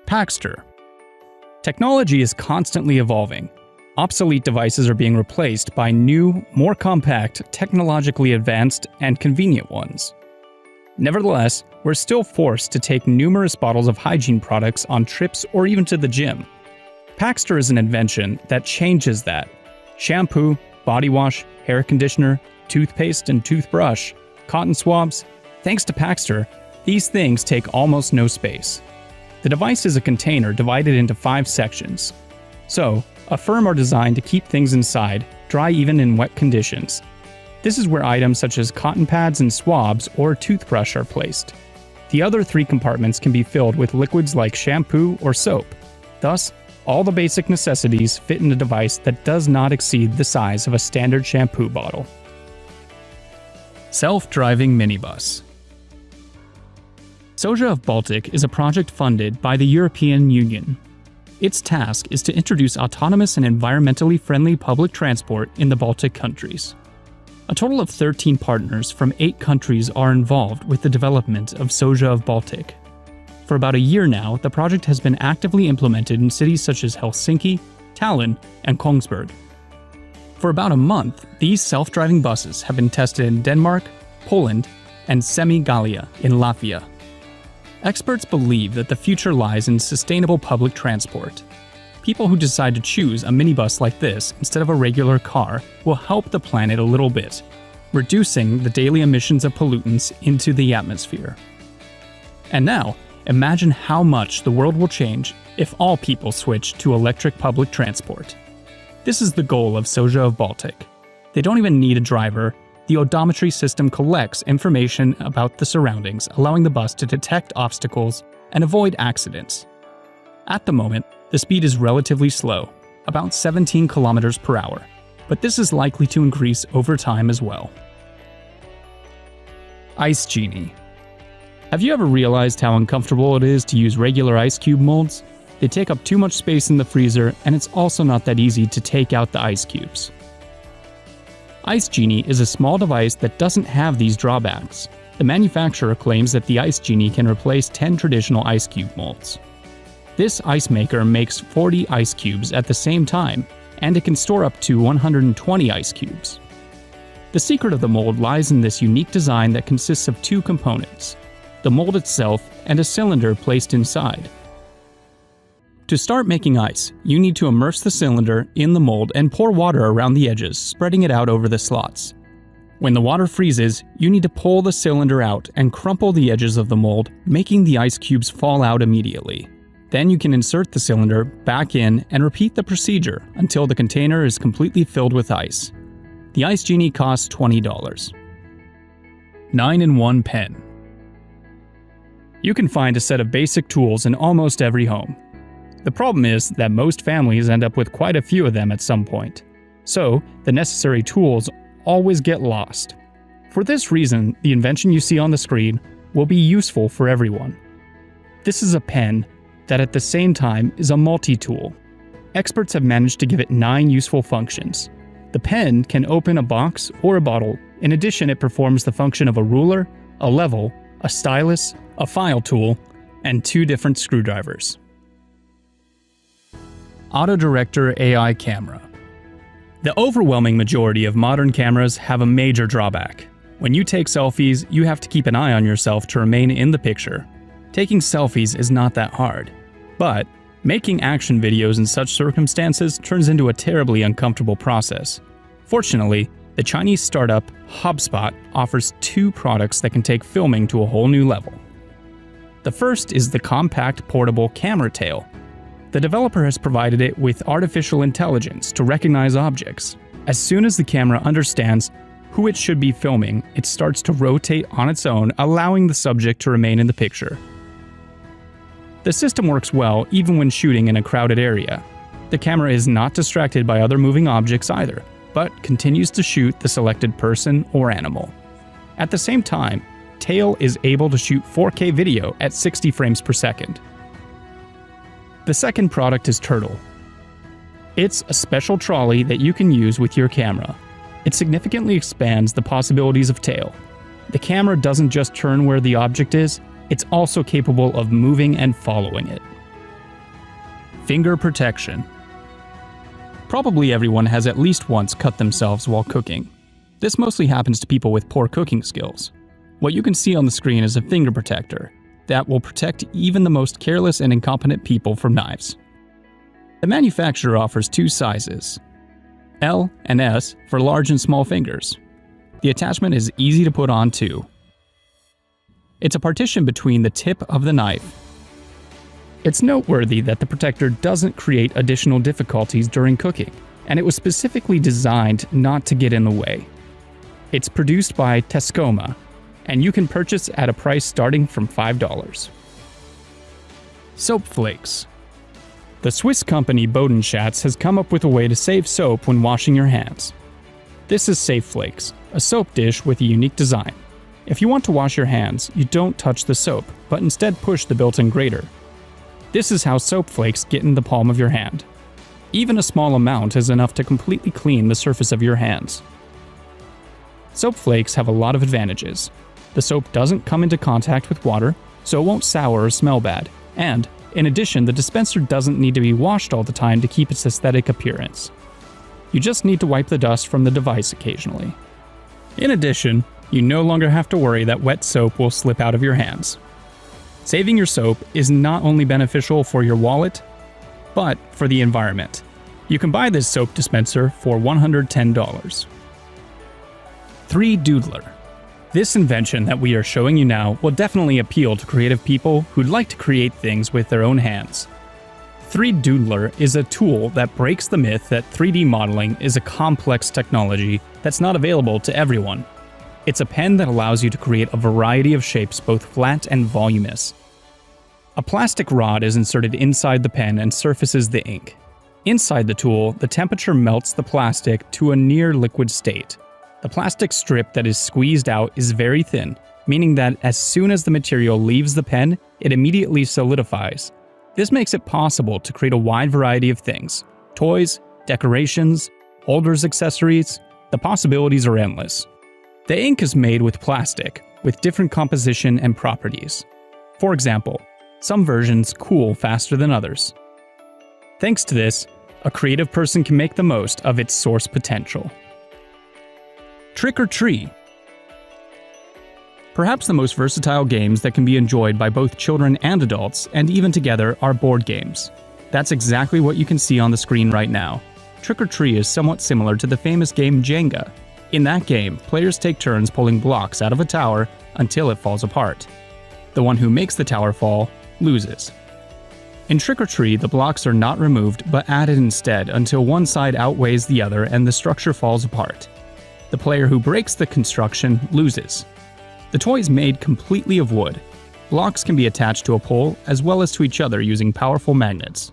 Paxter. Technology is constantly evolving. Obsolete devices are being replaced by new, more compact, technologically advanced, and convenient ones. Nevertheless, we're still forced to take numerous bottles of hygiene products on trips or even to the gym. Paxter is an invention that changes that. Shampoo, body wash, hair conditioner, toothpaste and toothbrush, cotton swabs. Thanks to Paxter, these things take almost no space. The device is a container divided into 5 sections. So, a firm are designed to keep things inside, dry even in wet conditions. This is where items such as cotton pads and swabs or toothbrush are placed. The other 3 compartments can be filled with liquids like shampoo or soap. Thus, all the basic necessities fit in a device that does not exceed the size of a standard shampoo bottle. Self-driving minibus. Soja of Baltic is a project funded by the European Union. Its task is to introduce autonomous and environmentally friendly public transport in the Baltic countries. A total of 13 partners from 8 countries are involved with the development of Soja of Baltic. For about a year now, the project has been actively implemented in cities such as Helsinki, Tallinn, and Kongsberg. For about a month, these self-driving buses have been tested in Denmark, Poland, and Semi-Gallia in Latvia. Experts believe that the future lies in sustainable public transport. People who decide to choose a minibus like this instead of a regular car will help the planet a little bit, reducing the daily emissions of pollutants into the atmosphere. And now, imagine how much the world will change if all people switch to electric public transport. This is the goal of Soja of Baltic. They don't even need a driver. The odometry system collects information about the surroundings, allowing the bus to detect obstacles and avoid accidents. At the moment, the speed is relatively slow, about 17 kilometers per hour, but this is likely to increase over time as well. Ice Genie. Have you ever realized how uncomfortable it is to use regular ice cube molds? They take up too much space in the freezer, and it's also not that easy to take out the ice cubes. Ice Genie is a small device that doesn't have these drawbacks. The manufacturer claims that the Ice Genie can replace 10 traditional ice cube molds. This ice maker makes 40 ice cubes at the same time, and it can store up to 120 ice cubes. The secret of the mold lies in this unique design that consists of 2 components: the mold itself and a cylinder placed inside. To start making ice, you need to immerse the cylinder in the mold and pour water around the edges, spreading it out over the slots. When the water freezes, you need to pull the cylinder out and crumple the edges of the mold, making the ice cubes fall out immediately. Then you can insert the cylinder back in and repeat the procedure until the container is completely filled with ice. The Ice Genie costs $20. 9-in-1 pen. You can find a set of basic tools in almost every home. The problem is that most families end up with quite a few of them at some point. So, the necessary tools always get lost. For this reason, the invention you see on the screen will be useful for everyone. This is a pen that at the same time is a multi-tool. Experts have managed to give it 9 useful functions. The pen can open a box or a bottle. In addition, it performs the function of a ruler, a level, a stylus, a file tool, and 2 different screwdrivers. Autodirector AI camera. The overwhelming majority of modern cameras have a major drawback. When you take selfies, you have to keep an eye on yourself to remain in the picture. Taking selfies is not that hard. But making action videos in such circumstances turns into a terribly uncomfortable process. Fortunately, the Chinese startup HubSpot offers 2 products that can take filming to a whole new level. The first is the compact portable camera tail. The developer has provided it with artificial intelligence to recognize objects. As soon as the camera understands who it should be filming, it starts to rotate on its own, allowing the subject to remain in the picture. The system works well even when shooting in a crowded area. The camera is not distracted by other moving objects either, but continues to shoot the selected person or animal. At the same time, Tail is able to shoot 4K video at 60 frames per second. The second product is Turtle. It's a special trolley that you can use with your camera. It significantly expands the possibilities of Tail. The camera doesn't just turn where the object is, it's also capable of moving and following it. Finger protection. Probably everyone has at least once cut themselves while cooking. This mostly happens to people with poor cooking skills. What you can see on the screen is a finger protector that will protect even the most careless and incompetent people from knives. The manufacturer offers two sizes, L and S for large and small fingers. The attachment is easy to put on too. It's a partition between the tip of the knife. It's noteworthy that the protector doesn't create additional difficulties during cooking, and it was specifically designed not to get in the way. It's produced by Tescoma, and you can purchase at a price starting from $5. Soap flakes. The Swiss company Bodenschatz has come up with a way to save soap when washing your hands. This is Safe Flakes, a soap dish with a unique design. If you want to wash your hands, you don't touch the soap, but instead push the built-in grater. This is how soap flakes get in the palm of your hand. Even a small amount is enough to completely clean the surface of your hands. Soap flakes have a lot of advantages. The soap doesn't come into contact with water, so it won't sour or smell bad, and, in addition, the dispenser doesn't need to be washed all the time to keep its aesthetic appearance. You just need to wipe the dust from the device occasionally. In addition, you no longer have to worry that wet soap will slip out of your hands. Saving your soap is not only beneficial for your wallet, but for the environment. You can buy this soap dispenser for $110. 3Doodler. This invention that we are showing you now will definitely appeal to creative people who'd like to create things with their own hands. 3Doodler is a tool that breaks the myth that 3D modeling is a complex technology that's not available to everyone. It's a pen that allows you to create a variety of shapes, both flat and voluminous. A plastic rod is inserted inside the pen and surfaces the ink. Inside the tool, the temperature melts the plastic to a near liquid state. The plastic strip that is squeezed out is very thin, meaning that as soon as the material leaves the pen, it immediately solidifies. This makes it possible to create a wide variety of things: toys, decorations, holders, accessories. The possibilities are endless. The ink is made with plastic, with different composition and properties. For example, some versions cool faster than others. Thanks to this, a creative person can make the most of its source potential. Trick or Tree. Perhaps the most versatile games that can be enjoyed by both children and adults, and even together, are board games. That's exactly what you can see on the screen right now. Trick or Tree is somewhat similar to the famous game Jenga. In that game, players take turns pulling blocks out of a tower until it falls apart. The one who makes the tower fall loses. In Trick or Tree, the blocks are not removed but added instead until one side outweighs the other and the structure falls apart. The player who breaks the construction loses. The toy is made completely of wood. Blocks can be attached to a pole as well as to each other using powerful magnets.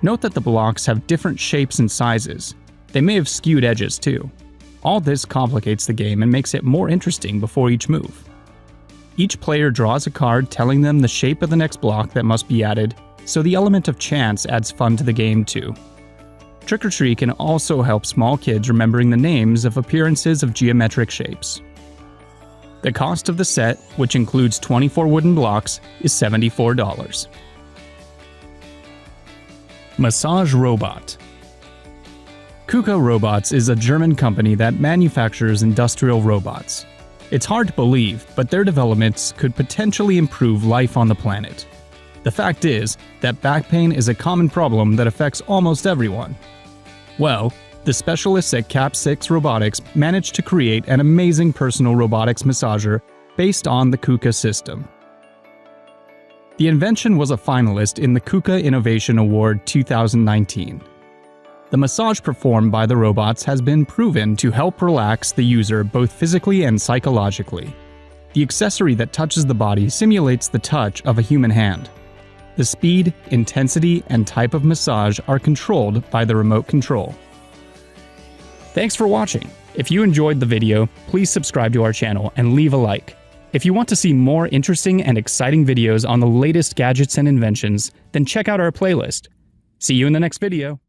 Note that the blocks have different shapes and sizes. They may have skewed edges too. All this complicates the game and makes it more interesting before each move. Each player draws a card telling them the shape of the next block that must be added, so the element of chance adds fun to the game too. Trick or Tree can also help small kids remembering the names of appearances of geometric shapes. The cost of the set, which includes 24 wooden blocks, is $74. Massage Robot. KUKA Robots is a German company that manufactures industrial robots. It's hard to believe, but their developments could potentially improve life on the planet. The fact is that back pain is a common problem that affects almost everyone. Well, the specialists at Cap6 Robotics managed to create an amazing personal robotics massager based on the KUKA system. The invention was a finalist in the KUKA Innovation Award 2019. The massage performed by the robots has been proven to help relax the user both physically and psychologically. The accessory that touches the body simulates the touch of a human hand. The speed, intensity, and type of massage are controlled by the remote control. Thanks for watching. If you enjoyed the video, please subscribe to our channel and leave a like. If you want to see more interesting and exciting videos on the latest gadgets and inventions, then check out our playlist. See you in the next video.